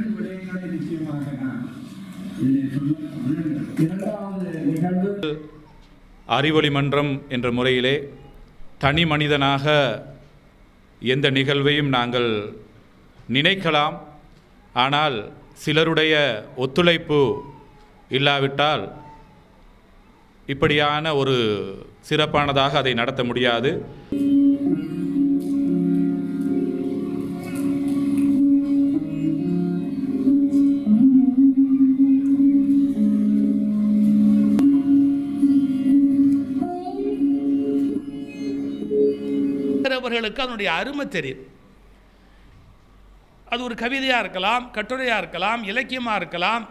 2 விடயங்களை நிச்சயமாக நான் இதிலே சொல்ல வேண்டும். இரண்டாவது நிகழ்வு அறிவொளி மன்றம் என்ற முறையிலே தனி மனிதனாக எந்த நிகழ்வையும் நாங்கள் நினைக்கலாம். ஆனால் சிலருடைய ஒத்துழைப்பு இல்லாவிட்டால் இப்படியான ஒரு சிறப்பானதாக அதை நடத்த முடியாது. அவர்களுக்கு அதனுடைய அருமை தெரியும். அது ஒரு கவிதையாக இருக்கலாம், கட்டுரையாக இருக்கலாம், இலக்கியமாக இருக்கலாம்.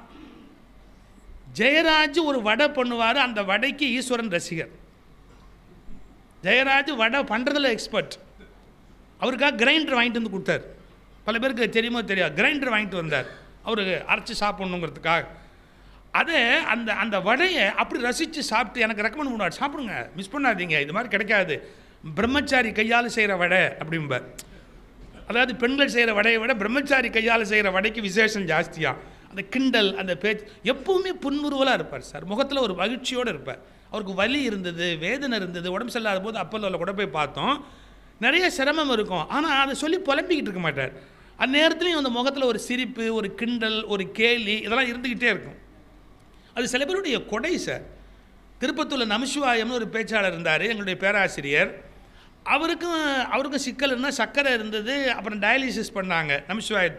ஜெயராஜ் ஒரு வடை பண்ணுவார், அந்த வடைக்கு ஈஸ்வரன் ரசிகர். ஜெயராஜ் வடை பண்ணுறதுல எக்ஸ்பர்ட். அவருக்காக கிரைண்டர் வாங்கிட்டு வந்து கொடுத்தார். பல பேருக்கு தெரியுமோ தெரியாது, கிரைண்டர் வாங்கிட்டு வந்தார் அவருக்கு அரைச்சி சாப்பிட்ணுங்கிறதுக்காக. அதை அந்த அந்த வடையை அப்படி ரசித்து சாப்பிட்டு எனக்கு ரெக்கமெண்ட் பண்ணுவார், சாப்பிடுங்க, மிஸ் பண்ணாதீங்க, இது மாதிரி கிடைக்காது, பிரம்மச்சாரி கையால் செய்கிற வடை அப்படிம்பார். அதாவது பெண்கள் செய்கிற வடையை விட பிரம்மச்சாரி கையால் செய்கிற வடைக்கு விசேஷம் ஜாஸ்தியாக. அந்த கிண்டல், அந்த பேச்சு, எப்பவுமே புன்முறுவலாக இருப்பார் சார். முகத்தில் ஒரு மகிழ்ச்சியோடு இருப்பார். அவருக்கு வலி இருந்தது, வேதனை இருந்தது, உடம்பு சரியில்லாத போது அப்பல்லோவில் கூட போய் பார்த்தோம். நிறைய சிரமம் இருக்கும், ஆனால் அதை சொல்லி புலம்பிக்கிட்டு இருக்க மாட்டார். அந்த நேரத்துலையும் அந்த முகத்தில் ஒரு சிரிப்பு, ஒரு கிண்டல், ஒரு கேலி, இதெல்லாம் இருந்துக்கிட்டே இருக்கும். அது சில பேருடைய கொடை சார். திருப்பத்தூரில் நமசிவாயம்னு ஒரு பேச்சாளர் இருந்தார், எங்களுடைய பேராசிரியர். அவருக்கும் சிக்கல்னா சர்க்கரை இருந்தது, அப்புறம் டயாலிசிஸ் பண்ணாங்க நமசிவாய்.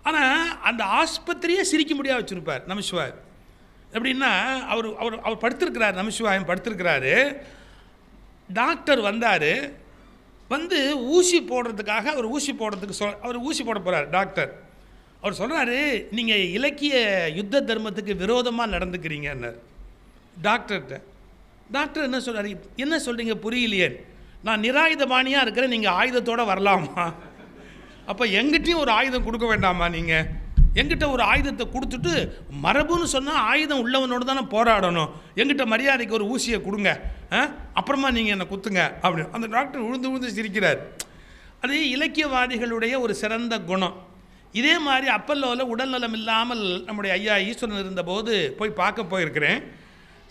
ஆனால் அந்த ஆஸ்பத்திரியே சிரிக்க முடியாது வச்சுருப்பார் நமசிவாய். எப்படின்னா அவர் அவர் அவர் படுத்திருக்கிறார், நமசிவாயம் படுத்திருக்கிறாரு. டாக்டர் வந்தார், வந்து ஊசி போடுறதுக்காக அவர் ஊசி போட போகிறார் டாக்டர். அவர் சொல்கிறாரு, நீங்கள் இலக்கிய யுத்த தர்மத்துக்கு விரோதமாக நடந்துக்கிறீங்கன்னார் டாக்டர்கிட்ட. டாக்டர் என்ன சொல்கிறார், என்ன சொல்கிறீங்க புரியலையே, நான் நிராயுதபாணியாக இருக்கிறேன், நீங்கள் ஆயுதத்தோடு வரலாமா? அப்போ எங்கிட்டையும் ஒரு ஆயுதம் கொடுக்க வேண்டாமா? நீங்கள் எங்கிட்ட ஒரு ஆயுதத்தை கொடுத்துட்டு, மரபுன்னு சொன்னால் ஆயுதம் உள்ளவனோடு தானே போராடணும், எங்கிட்ட மரியாதைக்கு ஒரு ஊசியை கொடுங்க, அப்புறமா நீங்கள் என்னை குத்துங்க அப்படின்னு அந்த டாக்டர் விழுந்து சிரிக்கிறார். அது இலக்கியவாதிகளுடைய ஒரு சிறந்த குணம். இதே மாதிரி அப்பல்லோவில் உடல்நலம் இல்லாமல் நம்முடைய ஐயா ஈஸ்வரன் இருந்தபோது போய் பார்க்க போயிருக்கிறேன்.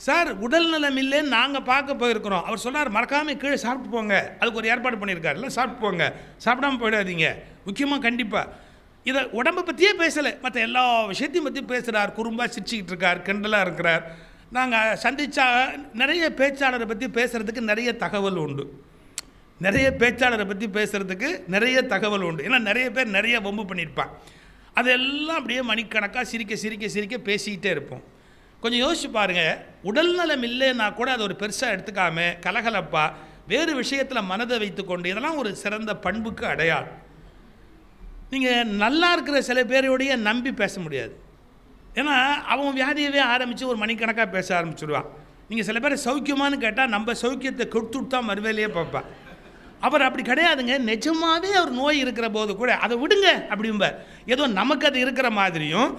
சார் உடல் நலம் இல்லைன்னு நாங்கள் பார்க்க போயிருக்கிறோம். அவர் சொன்னார், மறக்காமல் கீழே சாப்பிட்டு போங்க, அதுக்கு ஒரு ஏற்பாடு பண்ணியிருக்காரு, இல்லை சாப்பிட்டு போங்க, சாப்பிடாமல் போயிடாதீங்க, முக்கியமாக கண்டிப்பாக. இதை உடம்பை பற்றியே பேசலை, மற்ற எல்லா விஷயத்தையும் பற்றி பேசுகிறார், குறும்பாக சிரிச்சிக்கிட்டு இருக்கார், கிண்டலாக இருக்கிறார். நாங்கள் சந்தித்தா நிறைய பேச்சாளரை பற்றி பேசுகிறதுக்கு நிறைய தகவல் உண்டு, நிறைய பேச்சாளரை பற்றி பேசுகிறதுக்கு நிறைய தகவல் உண்டு. ஏன்னா நிறைய பேர் நிறைய வம்பு பண்ணியிருப்பான். அதெல்லாம் அப்படியே மணிக்கணக்காக சிரிக்க பேசிக்கிட்டே இருப்போம். கொஞ்சம் யோசிச்சு பாருங்கள், உடல் நலம் இல்லைன்னா கூட அதை ஒரு பெருசாக எடுத்துக்காமல் கலகலப்பா வேறு விஷயத்தில் மனதை வைத்துக்கொண்டு, இதெல்லாம் ஒரு சிறந்த பண்புக்கு அடையாளம். நீங்கள் நல்லா இருக்கிற சில பேரோடைய நம்பி பேச முடியாது. ஏன்னா அவன் வியாதியவே ஆரம்பித்து ஒரு மணிக்கணக்காக பேச ஆரம்பிச்சுடுவான். நீங்கள் சில பேரை சௌக்கியமானு கேட்டால் நம்ம சௌக்கியத்தை கொடுத்துட்டு தான் மறுவேலையே பார்ப்பான். அவர் அப்படி கிடையாதுங்க, நிஜமாகவே அவர் நோய் இருக்கிற போது கூட அதை விடுங்க அப்படிம்ப, ஏதோ நமக்கு அது இருக்கிற மாதிரியும்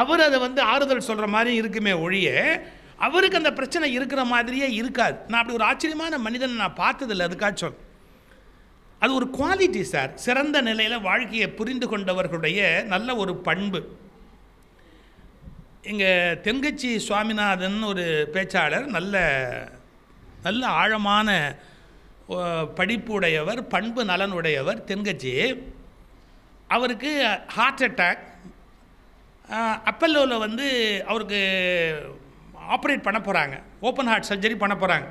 அவர் அதை ஆறுதல் சொல்கிற மாதிரியும் இருக்குமே ஒழிய அவருக்கு அந்த பிரச்சனை இருக்கிற மாதிரியே இருக்காது. நான் அப்படி ஒரு ஆச்சரியமான மனிதனை நான் பார்த்ததில்லை. அதுக்காச்சும் அது ஒரு குவாலிட்டி சார். சிறந்த நிலையில் வாழ்க்கையை புரிந்து கொண்டவர்களுடைய நல்ல ஒரு பண்பு. எங்கள் தெங்கச்சி சுவாமிநாதன் ஒரு பேச்சாளர், நல்ல ஆழமான படிப்பு உடையவர், பண்பு நலன் உடையவர் தெங்கச்சி. அவருக்கு ஹார்ட் அட்டாக். அப்பல்லோவில் அவருக்கு ஆப்ரேட் பண்ண போகிறாங்க, ஓப்பன் ஹார்ட் சர்ஜரி பண்ண போகிறாங்க.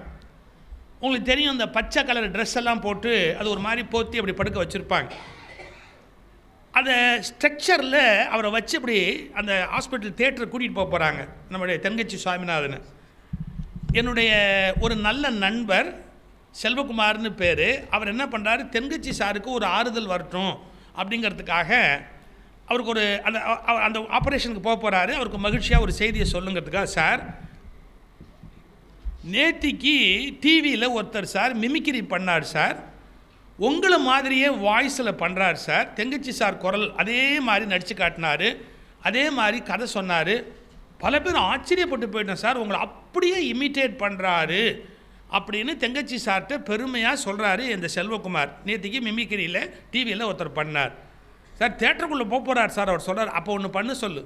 உங்களுக்கு தெரியும், அந்த பச்சை கலர் ட்ரெஸ் எல்லாம் போட்டு அது ஒரு மாதிரி போற்றி அப்படி படுக்க வச்சுருப்பாங்க. அந்த ஸ்ட்ரக்சரில் அவரை வச்சு இப்படி அந்த ஹாஸ்பிட்டல் தியேட்டர் கூட்டிகிட்டு போகிறாங்க நம்முடைய தெங்கச்சி சுவாமிநாதன். என்னுடைய ஒரு நல்ல நண்பர் செல்வகுமார்னு பேர். அவர் என்ன பண்ணுறாரு, தெங்கச்சி சாருக்கு ஒரு ஆறுதல் வரட்டும் அப்படிங்கிறதுக்காக அவருக்கு ஒரு அந்த ஆப்ரேஷனுக்கு போகிறாரு. அவருக்கு மகிழ்ச்சியாக ஒரு செய்தியை சொல்லுங்கிறதுக்காக, சார் நேத்திக்கு டிவியில் ஒருத்தர் சார் மிமிக்ரி பண்ணார் சார், உங்களை மாதிரியே வாய்ஸில் பண்ணுறார் சார், தெங்கச்சி சார் குரல் அதே மாதிரி நடித்து காட்டினார், அதே மாதிரி கதை சொன்னார், பல பேர் ஆச்சரியப்பட்டு போயிட்டோம் சார், உங்களை அப்படியே இமிட்டேட் பண்ணுறாரு அப்படின்னு தெங்கச்சி சார்கிட்ட பெருமையாக சொல்கிறாரு இந்த செல்வகுமார். நேற்றுக்கு மிமிக்ரியில் டிவியில் ஒருத்தர் பண்ணார். சார் தேட்டருக்குள்ளே போகிறார் சார். அவர் சொல்கிறார், அப்போ ஒன்று பண்ணு சொல்லு,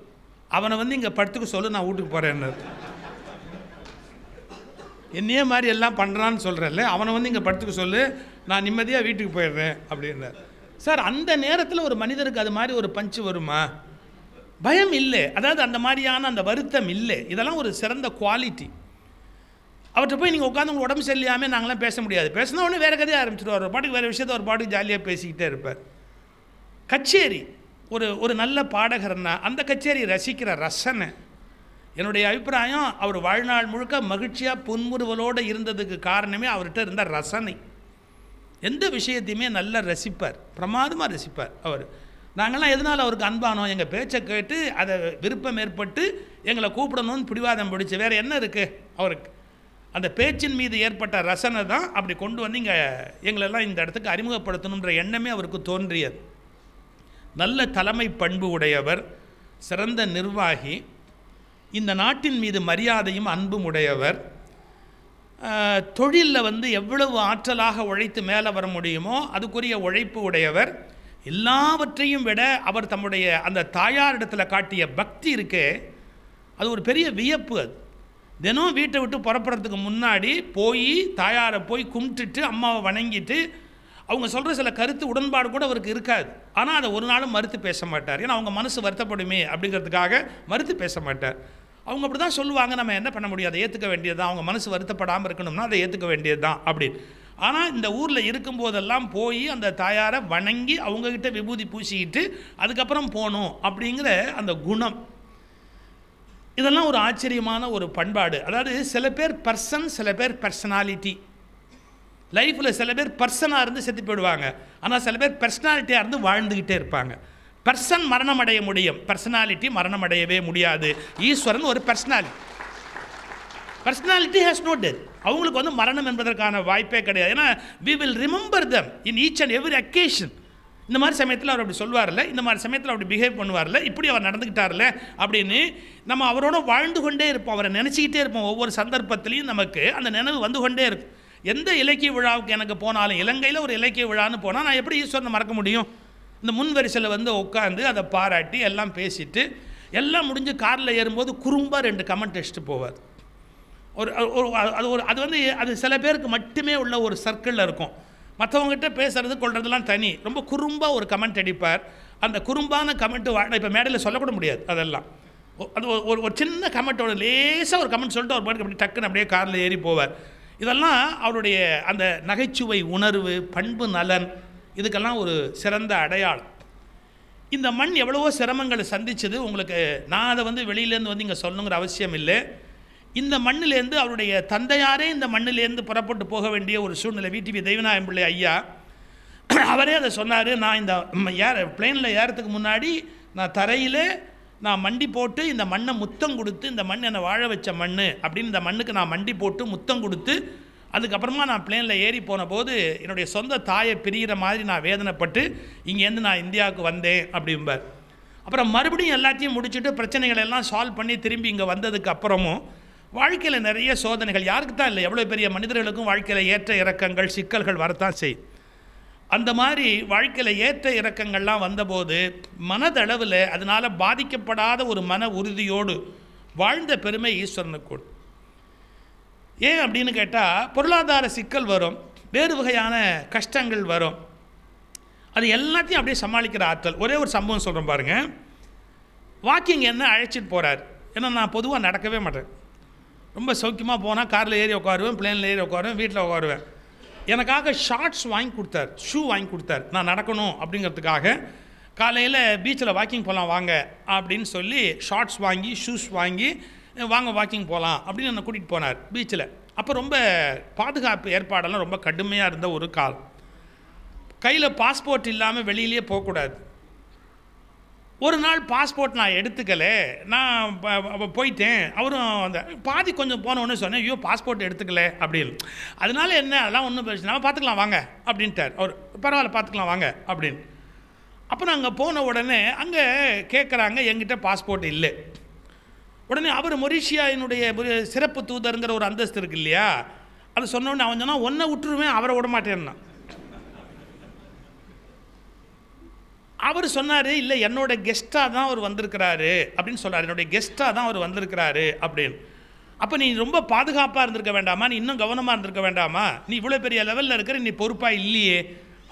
அவனை வந்து இங்கே படுத்துக்க சொல்லு, நான் வீட்டுக்கு போகிறேன்னு. என்னையே மாதிரி எல்லாம் பண்ணுறான்னு சொல்கிறேன்ல, அவனை வந்து இங்கே படுத்துக்க சொல்லு, நான் நிம்மதியாக வீட்டுக்கு போயிடுறேன் அப்படின்னார். சார் அந்த நேரத்தில் ஒரு மனிதருக்கு அது மாதிரி ஒரு பஞ்சு வருமா? பயம் இல்லை, அதாவது அந்த மாதிரியான அந்த வருத்தம் இல்லை. இதெல்லாம் ஒரு சிறந்த குவாலிட்டி. அவர்கிட்ட போய் நீங்கள் உட்காந்து உங்கள் உடம்பு சரியில்லாமல் நாங்களாம் பேச முடியாது. பேசினா உடனே வேறு கதையாக ஆரம்பிச்சிடுவார். ஒரு பாட்டுக்கு வேறு விஷயத்தை ஒரு பாட்டுக்கு ஜாலியாக பேசிக்கிட்டே இருப்பார். கச்சேரி ஒரு நல்ல பாடகர்னா அந்த கச்சேரி ரசிக்கிற ரசனை. என்னுடைய அபிப்பிராயம், அவர் வாழ்நாள் முழுக்க மகிழ்ச்சியாக புன்முறுவலோடு இருந்ததுக்கு காரணமே அவர்கிட்ட இருந்த ரசனை. எந்த விஷயத்தையுமே நல்லா ரசிப்பார், பிரமாதமாக ரசிப்பார் அவர். நாங்கள்லாம் எதனால் அவருக்கு அன்பானோம், எங்கள் பேச்சை கேட்டு அதை விருப்பம் ஏற்பட்டு எங்களை கூப்பிடணும்னு பிடிவாதம் பிடிச்சி, வேறு என்ன இருக்குது அவருக்கு? அந்த பேச்சின் மீது ஏற்பட்ட ரசனை தான் அப்படி கொண்டு வந்து இங்கே எங்களெல்லாம் இந்த இடத்துக்கு அறிமுகப்படுத்தணுன்ற எண்ணமே அவருக்கு தோன்றியது. நல்ல தலைமை பண்பு உடையவர், சிறந்த நிர்வாகி, இந்த நாட்டின் மீது மரியாதையும் அன்பும் உடையவர், தொழிலில் வந்து எவ்வளவு ஆற்றலாக உழைத்து மேலே வர முடியுமோ அதுக்குரிய உழைப்பு உடையவர். எல்லாவற்றையும் விட அவர் தம்முடைய அந்த தாயாரிடத்தில் காட்டிய பக்தி இருக்கே, அது ஒரு பெரிய வியப்பு. அது தினம் வீட்டை விட்டு புறப்படுறதுக்கு முன்னாடி போய் தாயாரை போய் கும்பிட்டுட்டு அம்மாவை வணங்கிட்டு, அவங்க சொல்கிற சில கருத்து உடன்பாடு கூட அவருக்கு இருக்காது, ஆனால் அதை ஒரு நாளும் மறுத்து பேச மாட்டார். ஏன்னா அவங்க மனசு வருத்தப்படுமே அப்படிங்கிறதுக்காக மறுத்து பேச மாட்டார். அவங்க அப்படி தான் சொல்லுவாங்க, நம்ம என்ன பண்ண முடியும், அதை ஏற்றுக்க வேண்டியது தான். அவங்க மனசு வருத்தப்படாமல் இருக்கணும்னா அதை ஏற்றுக்க வேண்டியது தான் அப்படின்னு. ஆனால் இந்த ஊரில் இருக்கும்போதெல்லாம் போய் அந்த தாயாரை வணங்கி அவங்கக்கிட்ட விபூதி பூசிக்கிட்டு அதுக்கப்புறம் போகணும் அப்படிங்கிற அந்த குணம், இதெல்லாம் ஒரு ஆச்சரியமான ஒரு பண்பாடு. அதாவது சில பேர் பர்சன், சில பேர் பர்சனாலிட்டி. லைஃப்பில் சில பேர் பர்சனாக இருந்து செத்து போயிடுவாங்க, ஆனால் சில பேர் பர்சனாலிட்டியாக இருந்து வாழ்ந்துக்கிட்டே இருப்பாங்க. பர்சன் மரணம் அடைய முடியும், பர்சனாலிட்டி மரணம் அடையவே முடியாது. ஈஸ்வரன் ஒரு personality. Personality has no death. அவங்களுக்கு வந்து மரணம் என்பதற்கான வாய்ப்பே கிடையாது. ஏன்னா we will remember them in each and every occasion. இந்த மாதிரி சமயத்தில் அவர் அப்படி சொல்வார்ல, இந்த மாதிரி சமயத்தில் அப்படி பிஹேவ் பண்ணுவார்ல, இப்படி அவர் நடந்துக்கிட்டார்ல அப்படின்னு நம்ம அவரோட வாழ்ந்து கொண்டே இருப்போம், அவரை நினச்சிக்கிட்டே இருப்போம். ஒவ்வொரு சந்தர்ப்பத்திலையும் நமக்கு அந்த நினைவு வந்து கொண்டே இருக்கும். எந்த இலக்கிய விழாவுக்கு எனக்கு போனாலும், இலங்கையில் ஒரு இலக்கிய விழான்னு போனால் நான் எப்படி ஈஸ்வரனை மறக்க முடியும்? இந்த முன் வரிசையில் வந்து உட்காந்து அதை பாராட்டி எல்லாம் பேசிட்டு எல்லாம் முடிஞ்சு காரில் ஏறும்போது குறும்பாக 2 கமெண்ட் அடிச்சுட்டு போவார். அது வந்து அது சில பேருக்கு மட்டுமே உள்ள ஒரு சர்க்கிளில் இருக்கும். மற்றவங்ககிட்ட பேசுறது கொள்றதுலாம் தனி. ரொம்ப குறும்பாக ஒரு கமெண்ட் அடிப்பார். அந்த குறும்பான கமெண்ட்டு இப்போ மேடையில் சொல்லக்கூட முடியாது. அதெல்லாம் அது ஒரு சின்ன கமெண்ட்டோட லேசாக ஒரு கமெண்ட் சொல்லிட்டு அவர் பாட்டுக்கு அப்படி டக்குன்னு அப்படியே காரில் ஏறி போவார். இதெல்லாம் அவருடைய அந்த நகைச்சுவை உணர்வு, பண்பு நலன், இதுக்கெல்லாம் ஒரு சிறந்த அடையாளம். இந்த மண் எவ்வளவோ சிரமங்களை சந்திச்சது. உங்களுக்கு நான் அதை வந்து வெளியிலேருந்து வந்து இங்கே சொல்லணுங்கிற அவசியம் இல்லை. இந்த மண்ணிலேருந்து அவருடைய தந்தையாரே இந்த மண்ணிலேருந்து புறப்பட்டு போக வேண்டிய ஒரு சூழ்நிலை. VTV தெய்வநாயகம் பிள்ளை ஐயா அவரே அதை சொன்னார். நான் இந்த பிளேனில் ஏறத்துக்கு முன்னாடி நான் தரையில் நான் மண்டி போட்டு இந்த மண்ணை முத்தம் கொடுத்து, இந்த மண் என்னை வாழ வச்ச மண் அப்படின்னு இந்த மண்ணுக்கு நான் மண்டி போட்டு முத்தம் கொடுத்து, அதுக்கப்புறமா நான் பிளேனில் ஏறி போன போது என்னுடைய சொந்த தாயை பிரிகிற மாதிரி நான் வேதனைப்பட்டு இங்கேருந்து நான் இந்தியாவுக்கு வந்தேன் அப்படிம்பார். அப்புறம் மறுபடியும் எல்லாத்தையும் முடிச்சுட்டு பிரச்சனைகள் எல்லாம் சால்வ் பண்ணி திரும்பி இங்கே வந்ததுக்கு அப்புறமும் வாழ்க்கையில் நிறைய சோதனைகள், யாருக்கு தான் இல்லை, எவ்வளோ பெரிய மனிதர்களுக்கும் வாழ்க்கையில் ஏற்ற இறக்கங்கள் சிக்கல்கள் வரத்தான் செய்யும். அந்த மாதிரி வாழ்க்கையில் ஏற்ற இறக்கங்கள்லாம் வந்தபோது மனதளவில் அதனால் பாதிக்கப்படாத ஒரு மன உறுதியோடு வாழ்ந்த பெருமை ஈஸ்வரனுக்கு. ஏன் அப்படின்னு கேட்டால், பொருளாதார சிக்கல் வரும், வேறு வகையான கஷ்டங்கள் வரும், அது எல்லாத்தையும் அப்படியே சமாளிக்கிற ஆற்றல். ஒரே ஒரு சம்பவம் சொல்கிறேன் பாருங்கள். வாக்கிங் என்ன அழைச்சிட்டு போகிறார். ஏன்னா நான் பொதுவாக நடக்கவே மாட்டேன். ரொம்ப சௌக்கியமாக போனால் காரில் ஏறி உட்காருவேன், பிளேனில் ஏறி உட்காருவேன், வீட்டில் உட்காருவேன். எனக்காக ஷார்ட்ஸ் வாங்கி கொடுத்தார், ஷூ வாங்கி கொடுத்தார். நான் நடக்கணும் அப்படிங்கிறதுக்காக காலையில் பீச்சில் வாக்கிங் போகலாம் வாங்க அப்படின்னு சொல்லி ஷார்ட்ஸ் வாங்கி ஷூஸ் வாங்கி வாங்க வாக்கிங் போகலாம் அப்படின்னு என்னை கூட்டிகிட்டு போனார் பீச்சில். அப்போ ரொம்ப பாதுகாப்பு ஏற்பாடெல்லாம் ரொம்ப கடுமையாக இருந்த ஒரு காலம். கையில் பாஸ்போர்ட் இல்லாமல் வெளியிலே போகக்கூடாது. ஒரு நாள் பாஸ்போர்ட் நான் எடுத்துக்கலை, நான் போயிட்டேன். அவரும் அந்த பாதி கொஞ்சம் போனோன்னு சொன்னேன், ஐயோ பாஸ்போர்ட் எடுத்துக்கல அப்படின்னு. அதனால என்ன, அதெல்லாம் ஒன்றும் பிரச்சனை, பார்த்துக்கலாம் வாங்க அப்படின்ட்டார் அவர். பரவாயில்ல பார்த்துக்கலாம் வாங்க அப்படின்னு. அப்புறம் அங்கே போன உடனே அங்கே கேட்குறாங்க, என்கிட்ட பாஸ்போர்ட் இல்லை. உடனே அவர் மொரீஷியாவினுடைய ஒரு சிறப்பு தூதருங்கிற ஒரு அந்தஸ்து இருக்கு இல்லையா, அது சொன்னோடனே அவன் சொன்னால் ஒன்றை விட்டுருவேன், அவரை விட மாட்டேன்னா. அவர் சொன்னார், இல்லை என்னோட கெஸ்ட்டாக தான் அவர் வந்திருக்கிறாரு அப்படின்னு சொல்கிறார். என்னுடைய கெஸ்ட்டாக தான் அவர் வந்திருக்கிறாரு அப்படின்னு. அப்போ நீ ரொம்ப பாதுகாப்பாக இருந்திருக்க வேண்டாமா, நீ இன்னும் கவனமாக இருந்திருக்க வேண்டாமா, நீ இவ்வளோ பெரிய லெவலில் இருக்கிற, நீ பொறுப்பாக இல்லையே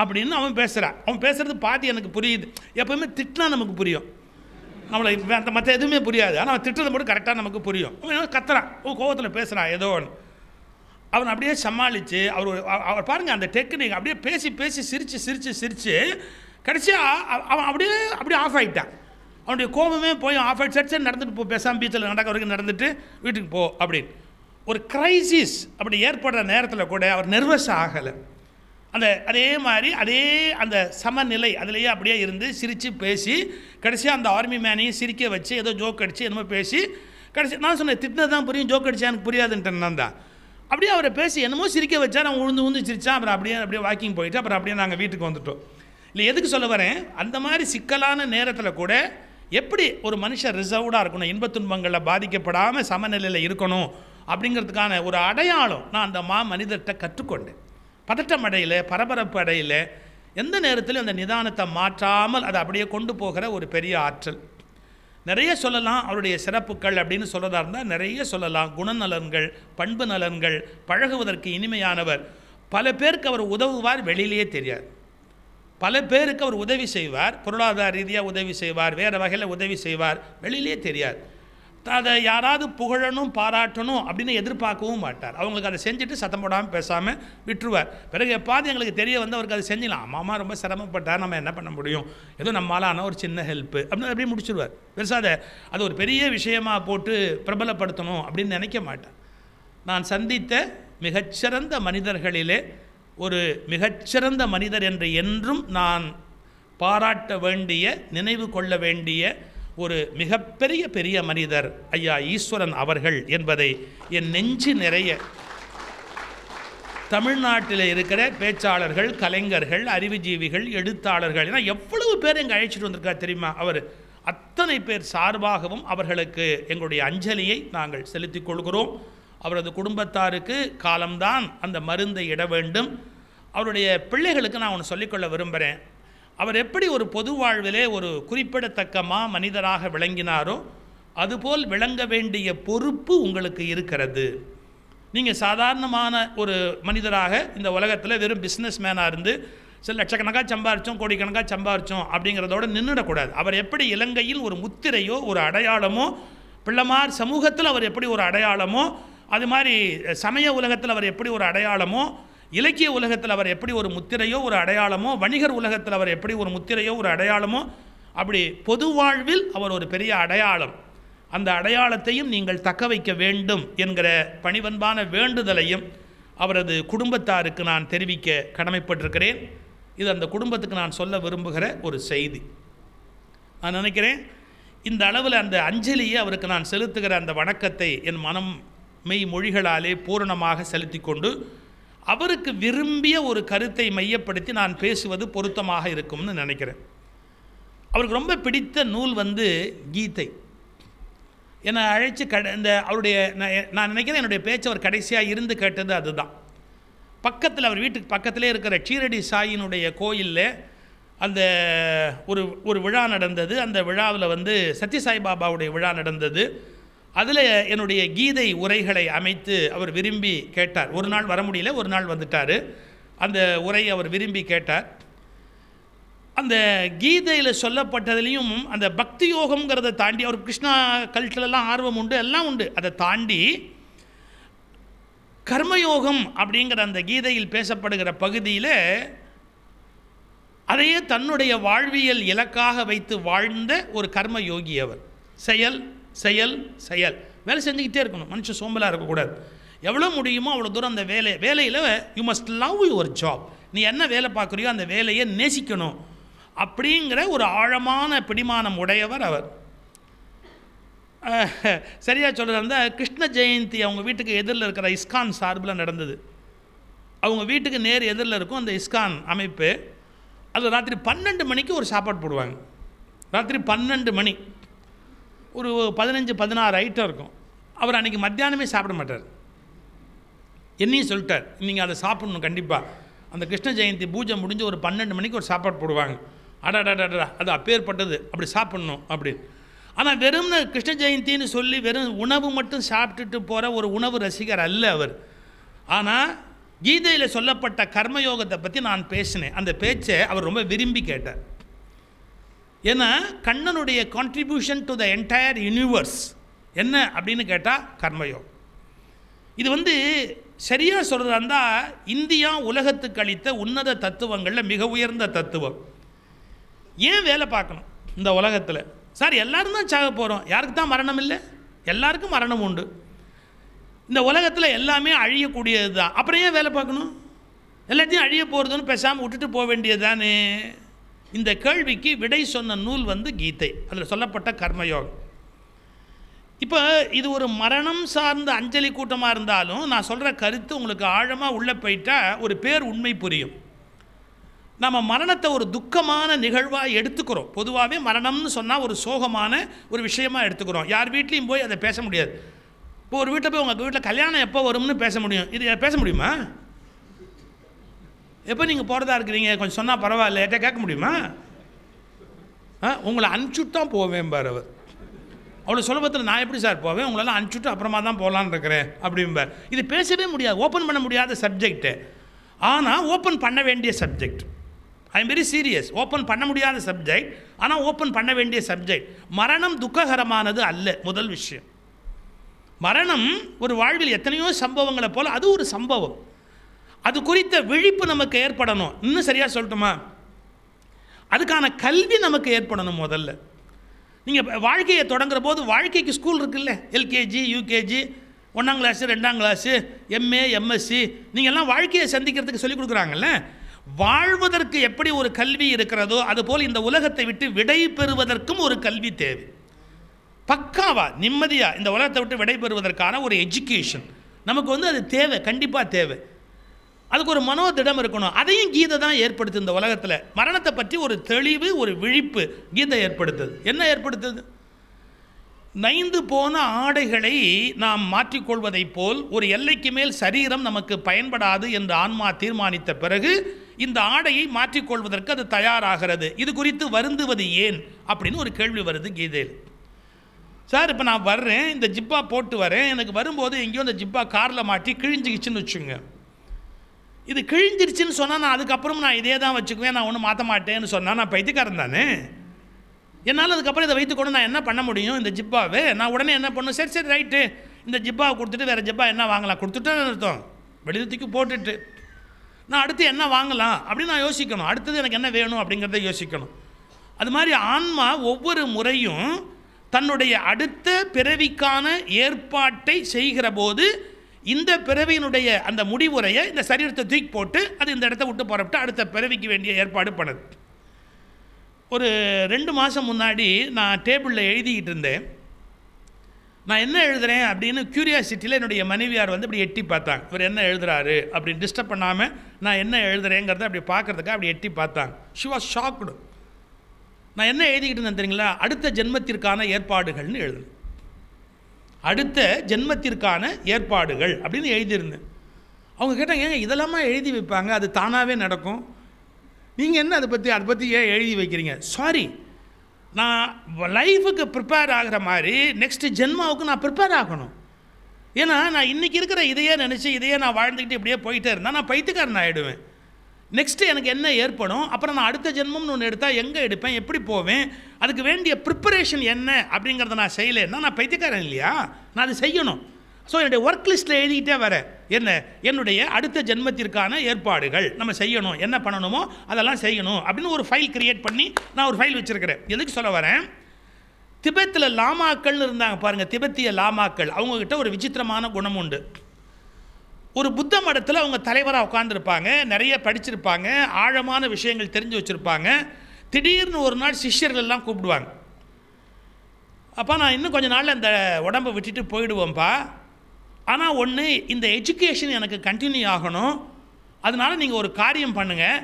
அப்படின்னு அவன் பேசுகிறான். அவன் பேசுகிறது பாதி எனக்கு புரியுது. எப்போவுமே திட்டினா நமக்கு புரியும், நம்மளை மற்ற எதுவுமே புரியாது. ஆனால் அவன் திட்டுறது மட்டும் கரெக்டாக நமக்கு புரியும். அவன் கத்துறான், கோவத்தில் பேசுகிறான் ஏதோ ஒன்று. அவன் அப்படியே சமாளித்து அவர் பாருங்கள் அந்த டெக்னிக், அப்படியே பேசி பேசி சிரித்து சிரித்து சிரித்து கடைசியாக அவன் அப்படியே ஆஃப் ஆகிட்டான். அவனுடைய கோபமே போய் ஆஃப் ஆகிட்டு சரி நடந்துட்டு போ, பேசாமல் பீச்சில் நடக்க வரைக்கும் நடந்துட்டு வீட்டுக்கு போ அப்படின்னு. ஒரு கிரைசிஸ் அப்படி ஏற்படுற நேரத்தில் கூட அவர் நெர்வஸ் ஆகலை. அதே மாதிரி அந்த சமநிலை அதிலேயே அப்படியே இருந்து சிரித்து பேசி கடைசியாக அந்த ஆர்மி மேனையும் சிரிக்க வச்சு ஏதோ ஜோக் அடித்து என்னமோ பேசி கடைசி நான் சொன்னேன், திட்டினது தான் புரியும், ஜோக் அடித்தா எனக்கு புரியாதுன்ட்டு நான் தான். அப்படியே அவரை பேசி என்னமோ சிரிக்க வச்சா, நான் உழுந்து சிரித்தான். அப்புறம் அப்படியே வாக்கிங் போயிட்டு அப்புறம் அப்படியே நாங்கள் வீட்டுக்கு வந்துட்டோம். இல்லை எதுக்கு சொல்ல வரேன், அந்த மாதிரி சிக்கலான நேரத்தில் கூட எப்படி ஒரு மனுஷன் ரிசர்வ்டாக இருக்கணும், இன்பத்துன்பங்களில் பாதிக்கப்படாமல் சமநிலையில் இருக்கணும் அப்படிங்கிறதுக்கான ஒரு அடையாளம் நான் அந்த மனிதர்கிட்ட கற்றுக்கொண்டேன். பதட்டம் அடையில், பரபரப்பு அடையில், எந்த நேரத்திலும் அந்த நிதானத்தை மாற்றாமல் அதை அப்படியே கொண்டு போகிற ஒரு பெரிய ஆற்றல். நிறைய சொல்லலாம் அவருடைய சிறப்புகள் அப்படின்னு சொல்கிறதா இருந்தால் நிறைய சொல்லலாம். குணநலன்கள், பண்பு நலன்கள், பழகுவதற்கு இனிமையானவர். பல பேருக்கு அவர் உதவுவார், வெளியிலேயே தெரியாது. பல பேருக்கு அவர் உதவி செய்வார், பொருளாதார ரீதியாக உதவி செய்வார், வேறு வகையில் உதவி செய்வார், வெளியிலே தெரியாது. அதை யாராவது புகழணும் பாராட்டணும் அப்படின்னு எதிர்பார்க்கவும் மாட்டார். அவங்களுக்கு அதை செஞ்சுட்டு சத்தம் போடாமல் பேசாமல் விட்டுருவார். பிறகு எப்பாவது எங்களுக்கு தெரிய வந்து அவருக்கு அதை செஞ்சிடலாம், அம்மா ரொம்ப சிரமப்பட்டார், நம்ம என்ன பண்ண முடியும், ஏதோ நம்மளான ஒரு சின்ன ஹெல்ப்பு அப்படின்னு அப்படியே முடிச்சுடுவார். பெருசாக அது ஒரு பெரிய விஷயமாக போட்டு பிரபலப்படுத்தணும் அப்படின்னு நினைக்க மாட்டார். நான் சந்தித்த மிகச்சிறந்த மனிதர்களிலே ஒரு மிகச்சிறந்த மனிதர் என்று என்றும் நான் பாராட்ட வேண்டிய, நினைவு கொள்ள வேண்டிய ஒரு மிகப்பெரிய மனிதர் ஐயா ஈஸ்வரன் அவர்கள் என்பதை என் நெஞ்சு நிறைய தமிழ்நாட்டில் இருக்கிற பேச்சாளர்கள், கலைஞர்கள், அறிவுஜீவிகள், எழுத்தாளர்கள், ஏன்னா எவ்வளவு பேர் எங்கே அழைச்சிட்டு வந்திருக்கார் தெரியுமா. அவர் அத்தனை பேர் சார்பாகவும் அவர்களுக்கு எங்களுடைய அஞ்சலியை நாங்கள் செலுத்திக் கொள்கிறோம். அவரது குடும்பத்தாருக்கு காலம்தான் அந்த மருந்தை இட வேண்டும். அவருடைய பிள்ளைகளுக்கு நான் ஒன்று சொல்லிக்கொள்ள விரும்புகிறேன். அவர் எப்படி ஒரு பொது வாழ்விலே ஒரு குறிப்பிடத்தக்க மனிதராக விளங்கினாரோ அதுபோல் விளங்க வேண்டிய பொறுப்பு உங்களுக்கு இருக்கிறது. நீங்கள் சாதாரணமான ஒரு மனிதராக இந்த உலகத்தில் வெறும் பிஸ்னஸ் மேனாக இருந்து சில லட்சக்கணக்காக சம்பாரித்தோம், கோடிக்கணக்காக சம்பாரித்தோம் அப்படிங்கிறதோடு நின்றுடக்கூடாது. அவர் எப்படி இலங்கையில் ஒரு முத்திரையோ ஒரு அடையாளமோ, பிள்ளைமார் சமூகத்தில் அவர் எப்படி ஒரு அடையாளமோ, அது மாதிரி சமய உலகத்தில் அவர் எப்படி ஒரு அடையாளமோ, இலக்கிய உலகத்தில் அவர் எப்படி ஒரு முத்திரையோ ஒரு அடையாளமோ, வணிகர் உலகத்தில் அவர் எப்படி ஒரு முத்திரையோ ஒரு அடையாளமோ, அப்படி பொது வாழ்வில் அவர் ஒரு பெரிய அடையாளம். அந்த அடையாளத்தையும் நீங்கள் தக்க வைக்க வேண்டும் என்கிற பணிவன்பான வேண்டுதலையும் அவரது குடும்பத்தாருக்கு நான் தெரிவிக்க கடமைப்பட்டிருக்கிறேன். இது அந்த குடும்பத்துக்கு நான் சொல்ல விரும்புகிற ஒரு செய்தி. நான் நினைக்கிறேன் இந்த அளவில் அந்த அஞ்சலியை அவருக்கு நான் செலுத்துகிற அந்த வணக்கத்தை என் மனம் மெய் மொழிகளாலே பூரணமாக செலுத்தி கொண்டு அவருக்கு விரும்பிய ஒரு கருத்தை மையப்படுத்தி நான் பேசுவது பொருத்தமாக இருக்கும்னு நினைக்கிறேன். அவருக்கு ரொம்ப பிடித்த நூல் கீதை. என்னை அழைச்சி இந்த அவருடைய நான் நினைக்கிறேன் என்னுடைய பேச்சு அவர் கடைசியாக இருந்து கேட்டது அதுதான். பக்கத்தில் அவர் வீட்டுக்கு பக்கத்திலே இருக்கிற ஷீரடி சாயினுடைய கோயிலில் அந்த ஒரு விழா நடந்தது. அந்த விழாவில் சத்யசாய் பாபாவுடைய விழா நடந்தது. அதில் என்னுடைய கீதை உரைகளை அமைத்து அவர் விரும்பி கேட்டார். ஒரு நாள் வர முடியல, ஒரு நாள் வந்துட்டார். அந்த உரையை அவர் விரும்பி கேட்டார். அந்த கீதையில் சொல்லப்பட்டதுலேயும் அந்த பக்தி யோகம்ங்கிறத தாண்டி அவர் கிருஷ்ணா கல்ச்சரெல்லாம் ஆர்வம் உண்டு, எல்லாம் உண்டு. அதை தாண்டி கர்மயோகம் அப்படிங்கிற அந்த கீதையில் பேசப்படுகிற பகுதியில் அதையே தன்னுடைய வாழ்வியல் இலக்காக வைத்து வாழ்ந்த ஒரு கர்மயோகி அவர். செயல் செயல் செயல், வேலை செஞ்சுக்கிட்டே இருக்கணும், மனுஷன் சோம்பலாக இருக்கக்கூடாது. எவ்வளோ முடியுமோ அவ்வளோ தூரம் அந்த வேலையில் you must love your job. நீ என்ன வேலை பார்க்குறியோ அந்த வேலையை நேசிக்கணும் அப்படிங்கிற ஒரு ஆழமான பிடிமானம் உடையவர் அவர். சரியாக சொல்கிறதா கிருஷ்ண ஜெயந்தி அவங்க வீட்டுக்கு எதிரில் இருக்கிற இஸ்கான் சார்பில் நடந்தது. அவங்க வீட்டுக்கு நேர் எதிரில் இருக்கும் அந்த இஸ்கான் அமைப்பு. அது ராத்திரி 12 மணிக்கு ஒரு சாப்பாடு போடுவாங்க. ராத்திரி 12 மணி ஒரு 15-16 ஐட்டம் இருக்கும். அவர் அன்றைக்கி மத்தியானமே சாப்பிட மாட்டார். என்னையும் சொல்லிட்டார், நீங்கள் அதை சாப்பிட்ணும் கண்டிப்பாக. அந்த கிருஷ்ண ஜெயந்தி பூஜை முடிஞ்சு ஒரு 12 மணிக்கு ஒரு சாப்பாடு போடுவாங்க. அடடடடா அது அப்பேற்பட்டது, அப்படி சாப்பிட்ணும் அப்படி. ஆனால் வெறும்னு கிருஷ்ண ஜெயந்தின்னு சொல்லி வெறும் உணவு மட்டும் சாப்பிட்டுட்டு போகிற ஒரு உணவு ரசிகர் அல்ல அவர். ஆனால் கீதையில் சொல்லப்பட்ட கர்மயோகத்தை பற்றி நான் பேசினேன். அந்த பேச்சை அவர் ரொம்ப விரும்பி கேட்டார். ஏன்னா கண்ணனுடைய contribution to the entire universe என்ன அப்படின்னு கேட்டால் கர்மயோகம். இது சரியாக சொல்கிறதா இருந்தால் இந்தியா உலகத்துக்கு அளித்த உன்னத தத்துவங்களில் மிக உயர்ந்த தத்துவம். ஏன் வேலை பார்க்கணும் இந்த உலகத்தில்? சார் எல்லாரும் தான் சாக போகிறோம், யாருக்கு தான் மரணம் இல்லை? எல்லாருக்கும் மரணம் உண்டு. இந்த உலகத்தில் எல்லாமே அழியக்கூடியது தான், அப்புறம் ஏன் வேலை பார்க்கணும்? எல்லாத்தையும் அழிய போகிறதுன்னு பேசாமல் விட்டுட்டு போக வேண்டியது தானே. இந்த கேள்விக்கு விடை சொன்ன நூல் கீதை. அதில் சொல்லப்பட்ட கர்மயோகம். இப்போ இது ஒரு மரணம் சார்ந்த அஞ்சலி கூட்டமாக இருந்தாலும் நான் சொல்கிற கருத்து உங்களுக்கு ஆழமாக உள்ளே போயிட்டால் ஒரு பேர் உண்மை புரியும். நம்ம மரணத்தை ஒரு துக்கமான நிகழ்வாக எடுத்துக்கிறோம். பொதுவாகவே மரணம்னு சொன்னால் ஒரு சோகமான ஒரு விஷயமாக எடுத்துக்கிறோம். யார் வீட்லேயும் போய் அதை பேச முடியாது. இப்போ ஒரு வீட்டில் போய் உங்கள் வீட்டில் கல்யாணம் எப்போ வரும்னு பேச முடியும், இது பேச முடியுமா? எப்போ நீங்கள் போகிறதா இருக்கிறீங்க கொஞ்சம் சொன்னால் பரவாயில்ல, ஏட்டா கேட்க முடியுமா? உங்களை அனுப்பிச்சுட்டு தான் போவேன் பார் அவர். அவ்வளோ சுலபத்தில் நான் எப்படி சார் போவேன், உங்களெல்லாம் அனுப்பிச்சுட்டு அப்புறமா தான் போகலான்னு இருக்கிறேன் அப்படிம்பார். இது பேசவே முடியாது, ஓப்பன் பண்ண முடியாத சப்ஜெக்டு. ஆனால் ஓப்பன் பண்ண வேண்டிய subject. I am very serious. Open பண்ண முடியாத சப்ஜெக்ட், ஆனால் ஓப்பன் பண்ண வேண்டிய சப்ஜெக்ட். மரணம் துக்ககரமானது அல்ல. முதல் விஷயம், மரணம் ஒரு வாழ்வில் எத்தனையோ சம்பவங்களை போல் அது ஒரு சம்பவம். அது குறித்த விழிப்பு நமக்கு ஏற்படணும். இன்னும் சரியாக சொல்லட்டுமா, அதுக்கான கல்வி நமக்கு ஏற்படணும். முதல்ல நீங்கள் வாழ்க்கையை தொடங்குற போது வாழ்க்கைக்கு ஸ்கூல் இருக்குல்ல, எல்கேஜி, யூகேஜி, 1ஆம் கிளாஸு, 2ஆம் கிளாஸு, எம்ஏ, எம்எஸ்சி, நீங்கள் எல்லாம் வாழ்க்கையை சந்திக்கிறதுக்கு சொல்லிக் கொடுக்குறாங்கல்ல. வாழ்வதற்கு எப்படி ஒரு கல்வி இருக்கிறதோ அதுபோல் இந்த உலகத்தை விட்டு விடை பெறுவதற்கும் ஒரு கல்வி தேவை. பக்காவா நிம்மதியாக இந்த உலகத்தை விட்டு விடை பெறுவதற்கான ஒரு எஜுகேஷன் நமக்கு அது தேவை, கண்டிப்பாக தேவை. அதுக்கு ஒரு மனோதிடம் இருக்கணும். அதையும் கீதை தான் ஏற்படுத்து. இந்த உலகத்தில் மரணத்தை பற்றி ஒரு தெளிவு, ஒரு விழிப்பு கீதை ஏற்படுத்துது. என்ன ஏற்படுத்துது? நைந்து போன ஆடைகளை நாம் மாற்றிக்கொள்வதைப் போல் ஒரு எல்லைக்கு மேல் சரீரம் நமக்கு பயன்படாது என்று ஆன்மா தீர்மானித்த பிறகு இந்த ஆடையை மாற்றிக்கொள்வதற்கு அது தயாராகிறது. இது குறித்து வருந்துவது ஏன் அப்படின்னு ஒரு கேள்வி வருது கீதையில். சார் இப்போ நான் வர்றேன், இந்த ஜிப்பா போட்டு வரேன், எனக்கு வரும்போது எங்கேயோ இந்த ஜிப்பா காரில் மாட்டி கிழிஞ்சிக்கிச்சுன்னு வச்சுங்க. இது கிழிஞ்சிருச்சுன்னு சொன்னால் நான் அதுக்கப்புறம் நான் இதே தான் வச்சுக்குவேன், நான் ஒன்றும் மாற்ற மாட்டேன்னு சொன்னால் நான் பைத்தியக்காரன் தானே. என்னால் அதுக்கப்புறம் இதை வைத்துக்கொண்டு நான் என்ன பண்ண முடியும்? இந்த ஜிப்பாவே நான் உடனே என்ன பண்ணும், சரி சரி ரைட்டு இந்த ஜிப்பாவை கொடுத்துட்டு வேறு ஜிப்பா என்ன வாங்கலாம், கொடுத்துட்டேன்னு அர்த்தம், வெளியிலத்துக்கு போட்டுட்டு நான் அடுத்து என்ன வாங்கலாம் அப்படின்னு நான் யோசிக்கணும். அடுத்தது எனக்கு என்ன வேணும் அப்படிங்கிறத யோசிக்கணும். அது மாதிரி ஆன்மா ஒவ்வொரு முறையும் தன்னுடைய அடுத்த பிறவிக்கான ஏற்பாட்டை செய்கிற போது இந்த பிறவியினுடைய அந்த முடிவுரையை இந்த சரீரத்தை தூக்கி போட்டு அது இந்த இடத்த விட்டு புறப்பட்டு அடுத்த பிறவிக்கு வேண்டிய ஏற்பாடு பண்ணுது. ஒரு 2 மாதம் முன்னாடி நான் டேபிளில் எழுதிக்கிட்டு இருந்தேன். நான் என்ன எழுதுகிறேன் அப்படின்னு க்யூரியாசிட்டியில் என்னுடைய மனைவியார் இப்படி எட்டி பார்த்தாங்க. இவர் என்ன எழுதுறாரு அப்படின்னு டிஸ்டர்ப் பண்ணாமல் நான் என்ன எழுதுறேங்கிறத அப்படி பார்க்குறதுக்காக அப்படி எட்டி பார்த்தாங்க. She was shocked. நான் என்ன எழுதிக்கிட்டு இருந்தேன் தெரியுங்களா? அடுத்த ஜென்மத்திற்கான ஏற்பாடுகள்னு எழுதுனேன். அடுத்த ஜென்மத்திற்கான ஏற்பாடுகள் அப்படின்னு எழுதியிருந்தேன். அவங்க கேட்டாங்க, ஏங்க இதெல்லாமா எழுதி வைப்பாங்க, அது தானாகவே நடக்கும், நீங்கள் என்ன அதை பற்றி ஏன் எழுதி வைக்கிறீங்க? சாரி, நான் லைஃபுக்கு ப்ரிப்பேர் ஆகிற மாதிரி நெக்ஸ்ட் ஜென்மாவுக்கு நான் ப்ரிப்பேர் ஆகணும். ஏன்னா நான் இன்றைக்கி இருக்கிற இதையே நினச்சி இதையே நான் வாழ்ந்துக்கிட்டு இப்படியே போயிட்டே இருந்தால் நான் பைத்தியக்காரன் ஆகிடுவேன். நெக்ஸ்ட்டு எனக்கு என்ன ஏற்படும், அப்புறம் நான் அடுத்த ஜென்மம்னு ஒன்று எடுத்தால் எங்கே எடுப்பேன், எப்படி போவேன், அதுக்கு வேண்டிய ப்ரிப்பரேஷன் என்ன அப்படிங்கிறத நான் செய்யலைன்னா நான் பைத்தியக்காரன் இல்லையா? நான் அது செய்யணும். ஸோ என்னுடைய ஒர்க் லிஸ்ட்டில் எழுதிக்கிட்டே வரேன். என்ன என்னுடைய அடுத்த ஜென்மத்திற்கான ஏற்பாடுகள் நம்ம செய்யணும், என்ன பண்ணணுமோ அதெல்லாம் செய்யணும் அப்படின்னு ஒரு ஃபைல் கிரியேட் பண்ணி நான் ஒரு ஃபைல் வச்சுருக்கிறேன். எதுக்கு சொல்ல வரேன், திபெத்தில் லாமாக்கள்னு இருந்தாங்க பாருங்கள், திபெத்திய லாமாக்கள். அவங்கக்கிட்ட ஒரு விசித்திரமான குணம் உண்டு. ஒரு புத்த மடத்தில் அவங்க தலைவராக உட்காந்துருப்பாங்க, நிறைய படிச்சிருப்பாங்க, ஆழமான விஷயங்கள் தெரிஞ்சு வச்சுருப்பாங்க. திடீர்னு ஒரு நாள் சிஷ்யர்கள்லாம் கூப்பிடுவாங்க. அப்போ நான் இன்னும் கொஞ்சம் நாளில் அந்த உடம்பை விட்டுட்டு போயிடுவோம்ப்பா, ஆனால் ஒன்று இந்த எஜுகேஷன் எனக்கு கண்டினியூ ஆகணும், அதனால் நீங்கள் ஒரு காரியம் பண்ணுங்கள்,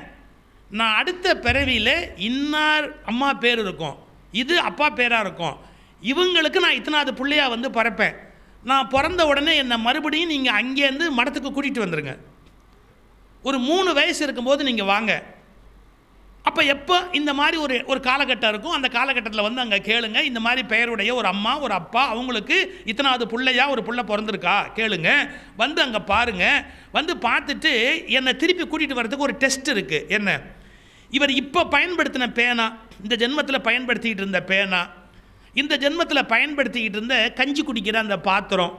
நான் அடுத்த பிறவியில் இன்னார் அம்மா பேர் இருக்கும், இது அப்பா பேராக இருக்கும், இவங்களுக்கு நான் இத்தனாவது பிள்ளையாக பிறப்பேன், நான் பிறந்த உடனே என்னை மறுபடியும் நீங்கள் அங்கேருந்து மடத்துக்கு கூட்டிகிட்டு வந்துடுங்க, ஒரு 3 வயசு இருக்கும்போது நீங்கள் வாங்க, அப்போ எப்போ இந்த மாதிரி ஒரு காலகட்டம் இருக்கும், அந்த காலகட்டத்தில் வந்து அங்கே கேளுங்க, இந்த மாதிரி பெயருடைய ஒரு அம்மா ஒரு அப்பா, அவங்களுக்கு இத்தனாவது பிள்ளையா ஒரு பிள்ளை பிறந்திருக்கா கேளுங்க, வந்து அங்கே பாருங்கள், வந்து பார்த்துட்டு என்னை திருப்பி கூட்டிகிட்டு வர்றதுக்கு ஒரு டெஸ்ட் இருக்குது. என்ன, இவர் இப்போ பயன்படுத்தின பேனா, இந்த ஜென்மத்தில் பயன்படுத்திக்கிட்டு இருந்த பேனா, இந்த ஜென்மத்தில் பயன்படுத்திக்கிட்டு இருந்த கஞ்சி குடிக்கிற அந்த பாத்திரம்,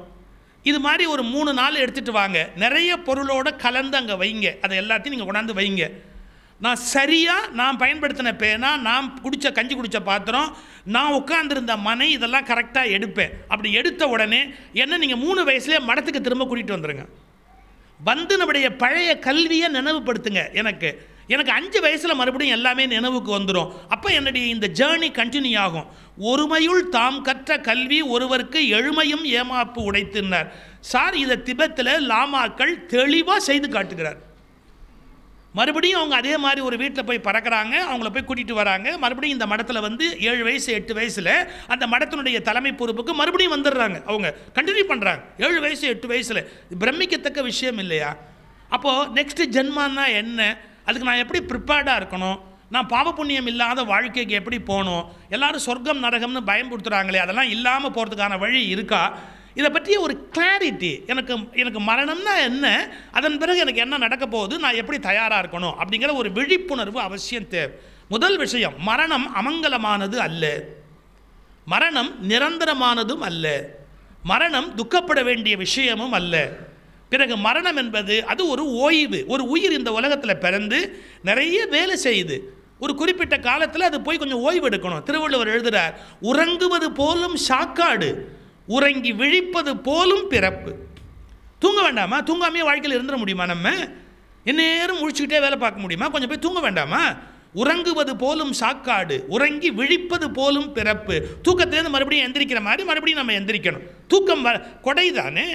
இது மாதிரி ஒரு 3 நாள் எடுத்துகிட்டு வாங்க, நிறைய பொருளோடு கலந்து அங்கே வைங்க, அதை எல்லாத்தையும் நீங்கள் கொண்டாந்து வைங்க. நான் சரியாக நான் பயன்படுத்தின பேனா, நான் கஞ்சி குடித்த பாத்திரம், நான் உட்கார்ந்துருந்த மனை, இதெல்லாம் கரெக்டாக எடுப்பேன். அப்படி எடுத்த உடனே என்ன நீங்கள் 3 வயசுலேயே மடத்துக்கு திரும்ப கூட்டிகிட்டு வந்துடுங்க. வந்து நம்முடைய பழைய கல்வியை நினைவுபடுத்துங்க. எனக்கு 5 வயசில் மறுபடியும் எல்லாமே நினைவுக்கு வந்துடும். அப்போ என்னுடைய இந்த ஜேர்னி கண்டினியூ ஆகும். ஒருமையுள் தாம் கற்ற கல்வி ஒருவருக்கு எழுமையும் ஏமாப்பு உடைத்தினார். சார், இதை திபெத்தில் லாமாக்கள் தெளிவாக செய்து காட்டுகிறார். மறுபடியும் அவங்க அதே மாதிரி ஒரு வீட்டில் போய் பறக்கிறாங்க, அவங்கள போய் கூட்டிகிட்டு வராங்க. மறுபடியும் இந்த மடத்தில் வந்து 7 வயசு 8 வயசில் அந்த மடத்தினுடைய தலைமை பொறுப்புக்கு மறுபடியும் வந்துடுறாங்க. அவங்க கண்டினியூ பண்ணுறாங்க 7 வயசு 8 வயசில். பிரமிக்கத்தக்க விஷயம் இல்லையா? அப்போது நெக்ஸ்ட்டு ஜென்மானா என்ன, அதுக்கு நான் எப்படி ப்ரிப்பேர்டாக இருக்கணும், நான் பாவ புண்ணியம் இல்லாத வாழ்க்கைக்கு எப்படி போகணும், எல்லோரும் சொர்க்கம் நரகம்னு பயன்படுத்துகிறாங்களே, அதெல்லாம் இல்லாமல் போகிறதுக்கான வழி இருக்கா, இதை பற்றிய ஒரு கிளாரிட்டி எனக்கு மரணம்னா என்ன, அதன் பிறகு எனக்கு என்ன நடக்க போகுது, நான் எப்படி தயாராக இருக்கணும் அப்படிங்கிற ஒரு விழிப்புணர்வு அவசியம் தேவை. முதல் விஷயம், மரணம் அமங்கலமானது அல்ல, மரணம் நிரந்தரமானதும் அல்ல, மரணம் துக்கப்பட வேண்டிய விஷயமும் அல்ல. பிறகு மரணம் என்பது அது ஒரு ஓய்வு. ஒரு உயிர் இந்த உலகத்தில் பிறந்து நிறைய வேலை செய்யுது, ஒரு குறிப்பிட்ட காலத்தில் அது போய் கொஞ்சம் ஓய்வு எடுக்கணும். திருவள்ளுவர் எழுதுகிறார், உறங்குவது போலும் சாக்காடு, உறங்கி விழிப்பது போலும் பிறப்பு. தூங்க வேண்டாமா? தூங்காமையே வாழ்க்கையில் இருந்துட முடியுமா? நம்ம எந்நேரம் முழிச்சுக்கிட்டே வேலை பார்க்க முடியுமா? கொஞ்சம் போய் தூங்க வேண்டாமா? உறங்குவது போலும் சாக்காடு, உறங்கி விழிப்பது போலும் பிறப்பு. தூக்கத்திலேருந்து மறுபடியும் எந்திரிக்கிற மாதிரி மறுபடியும் நம்ம எந்திரிக்கணும். தூக்கம் கொடை தானே,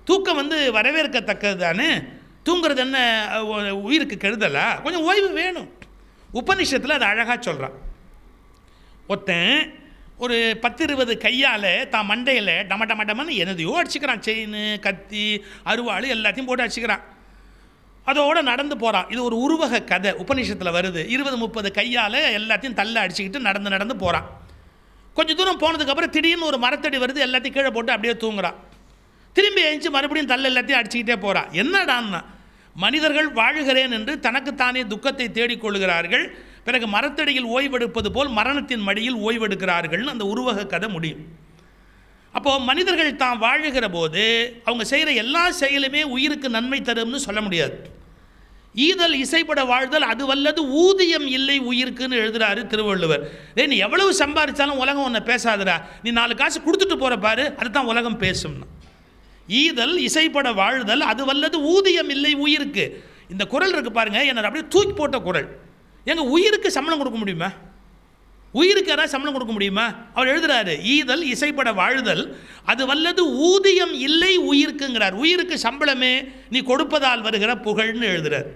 தூக்கம் வந்து வரவேற்கத்தக்கது தானே. தூங்குறது என்ன உயிருக்கு கெடுதலா? கொஞ்சம் ஓய்வு வேணும். உபநிஷத்தில் அது அழகாக சொல்கிறான். ஒருத்தன் ஒரு 10-20 கையால் தான் மண்டையில் டமட்டமட்டமன்னு என்னதையோ அடிச்சுக்கிறான். செயின், கத்தி, அருவாள் எல்லாத்தையும் போட்டு அடிச்சுக்கிறான். அதோடு நடந்து போகிறான். இது ஒரு உருவக கதை உபநிஷத்தில் வருது. 20-30 கையால் எல்லாத்தையும் தள்ள அடிச்சுக்கிட்டு நடந்து போகிறான். கொஞ்சம் தூரம் போனதுக்கப்புறம் திடீர்னு ஒரு மரத்தடி வருது, எல்லாத்தையும் கீழே போட்டு அப்படியே தூங்குறான். திரும்பி எழுந்து மறுபடியும் தள்ள எல்லாத்தையும் அடிச்சுக்கிட்டே போகிறான். என்னடான்னா, மனிதர்கள் வாழுகிறேன் என்று தனக்குத்தானே துக்கத்தை தேடிக்கொள்கிறார்கள், பிறகு மரத்தடியில் ஓய்வெடுப்பது போல் மரணத்தின் மடியில் ஓய்வெடுக்கிறார்கள்னு அந்த உருவக கதை முடியும். அப்போது மனிதர்கள் தான் வாழுகிற போது அவங்க செய்கிற எல்லா செயலுமே உயிருக்கு நன்மை தரும்னு சொல்ல முடியாது. ஈதல் இசைப்பட வாழ்தல் அது வல்லது ஊதியம் இல்லை உயிருக்குன்னு எழுதுறாரு திருவள்ளுவர். நீ எவ்வளவு சம்பாதிச்சாலும் உலகம் உன்னை பேசாதுடா, நீ 4 காசு கொடுத்துட்டு போகிற பாரு, அதுதான் உலகம் பேசும்னா. ஈதல் இசைப்பட வாழ்தல் அது வல்லது ஊதியம் இல்லை உயிருக்கு. இந்த குறள் இருக்குது பாருங்கள், என்னை அப்படியே தூக்கி போட்ட குறள். எங்கள் உயிருக்கு சம்பளம் கொடுக்க முடியுமா? உயிருக்கு யாராவது சம்பளம் கொடுக்க முடியுமா? அவர் எழுதுறாரு, ஈதல் இசைப்பட வாழ்தல் அது வல்லது ஊதியம் இல்லை உயிருக்குங்கிறார். உயிருக்கு சம்பளமே நீ கொடுப்பதால் வருகிற புகழ்னு எழுதுறார்.